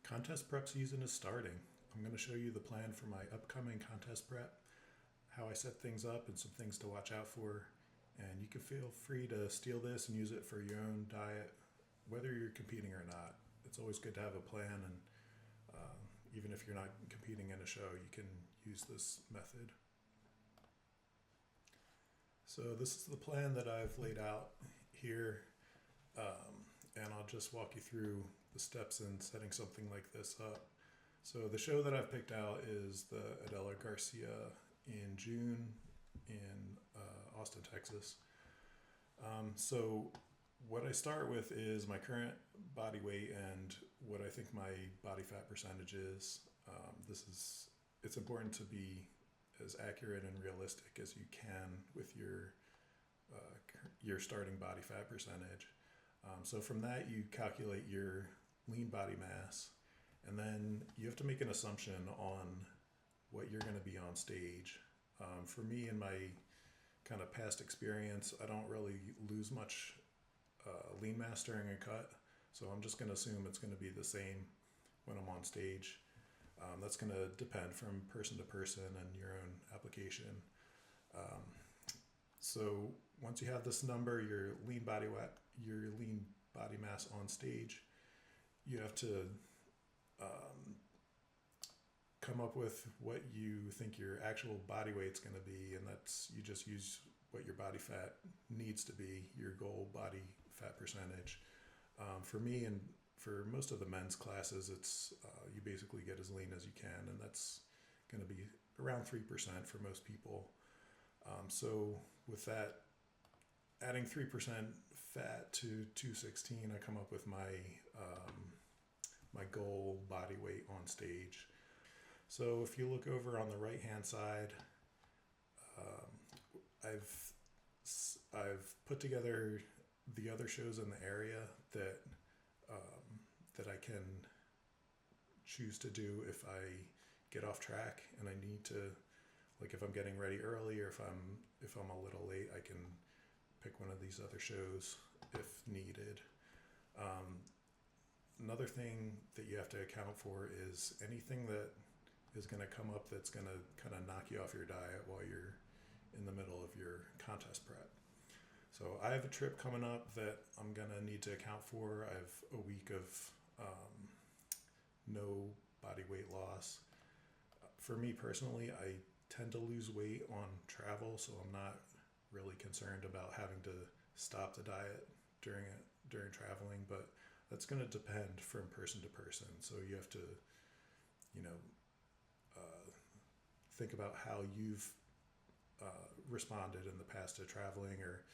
Contest prep season is starting. I'm going to show you the plan for my upcoming contest prep, how I set things up, and some things to watch out for. And you can feel free to steal this and use it for your own diet, whether you're competing or not. It's always good to have a plan, and even if you're not competing in a show, you can use this method. So this is the plan that I've laid out here, and I'll just walk you through the steps in setting something like this up. So the show that I've picked out is the Adela Garcia in June in Austin, Texas. So what I start with is my current body weight and what I think my body fat percentage is. It's important to be as accurate and realistic as you can with your starting body fat percentage. So from that, you calculate your lean body mass, and then you have to make an assumption on what you're going to be on stage. For me, in my kind of past experience, I don't really lose much lean mass during a cut, so I'm just going to assume it's going to be the same when I'm on stage. That's going to depend from person to person and your own application. So once you have this number, your lean body mass on stage, you have to come up with what you think your actual body weight's going to be, and that's you just use what your body fat needs to be, your goal body fat percentage. For me and for most of the men's classes, it's you basically get as lean as you can, and that's going to be around 3% for most people. So with that, adding 3% fat to 216, I come up with my my goal body weight on stage. So if you look over on the right hand side, I've put together the other shows in the area that that I can choose to do if I get off track and I need to, like if I'm getting ready early or if I'm a little late, I can pick one of these other shows if needed. Another thing that you have to account for is anything that is going to come up that's going to kind of knock you off your diet while you're in the middle of your contest prep. So I have a trip coming up that I'm going to need to account for. I have a week of no body weight loss. For me personally, I tend to lose weight on travel, so I'm not really concerned about having to stop the diet during traveling, but that's going to depend from person to person. So you have to, think about how you've responded in the past to traveling, or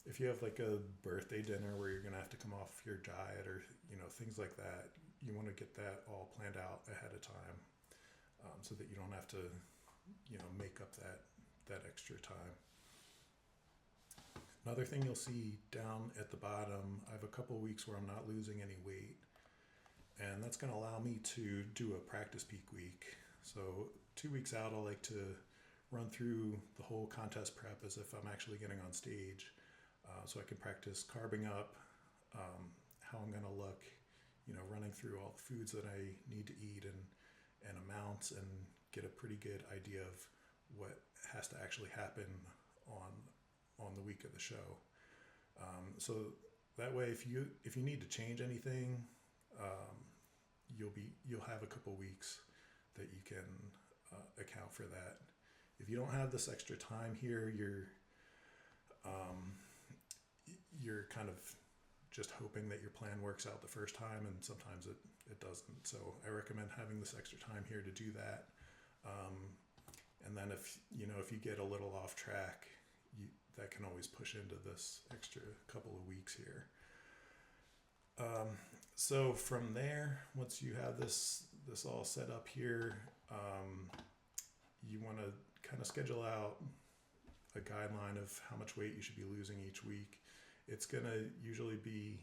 if you have like a birthday dinner where you're going to have to come off your diet, or things like that. You want to get that all planned out ahead of time, so that you don't have to make up that extra time. Another thing you'll see down at the bottom, I have a couple of weeks where I'm not losing any weight, and that's going to allow me to do a practice peak week. So 2 weeks out, I like to run through the whole contest prep as if I'm actually getting on stage, so I can practice carbing up, how I'm going to look, running through all the foods that I need to eat and amounts, and get a pretty good idea of what has to actually happen on the week of the show. So that way, if you need to change anything, you'll have a couple weeks that you can account for that. If you don't have this extra time here, you're kind of just hoping that your plan works out the first time, and sometimes it doesn't. So I recommend having this extra time here to do that. And then if you get a little off track, that can always push into this extra couple of weeks here. So from there, once you have this all set up here, you want to kind of schedule out a guideline of how much weight you should be losing each week. It's going to usually be,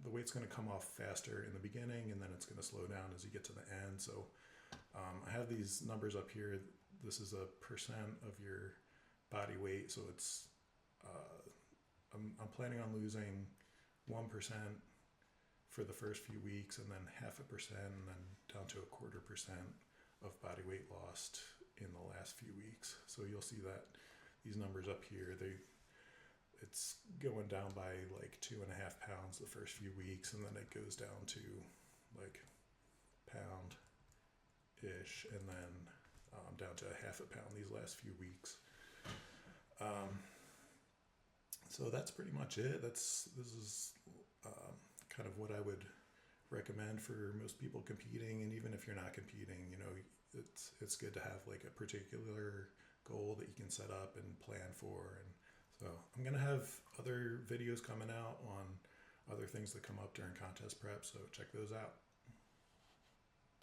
the weight's going to come off faster in the beginning, and then it's going to slow down as you get to the end. So I have these numbers up here. This is a percent of your body weight. So it's, I'm planning on losing 1% for the first few weeks, and then 0.5%, and then down to 0.25% of body weight lost in the last few weeks. So you'll see that these numbers up here, it's going down by like 2.5 pounds the first few weeks, and then it goes down to like pound ish, and then down to 0.5 pound these last few weeks. So that's pretty much it. This is kind of what I would recommend for most people competing, and even if you're not competing, you know, it's good to have like a particular goal that you can set up and plan for. And so I'm gonna have other videos coming out on other things that come up during contest prep, so check those out.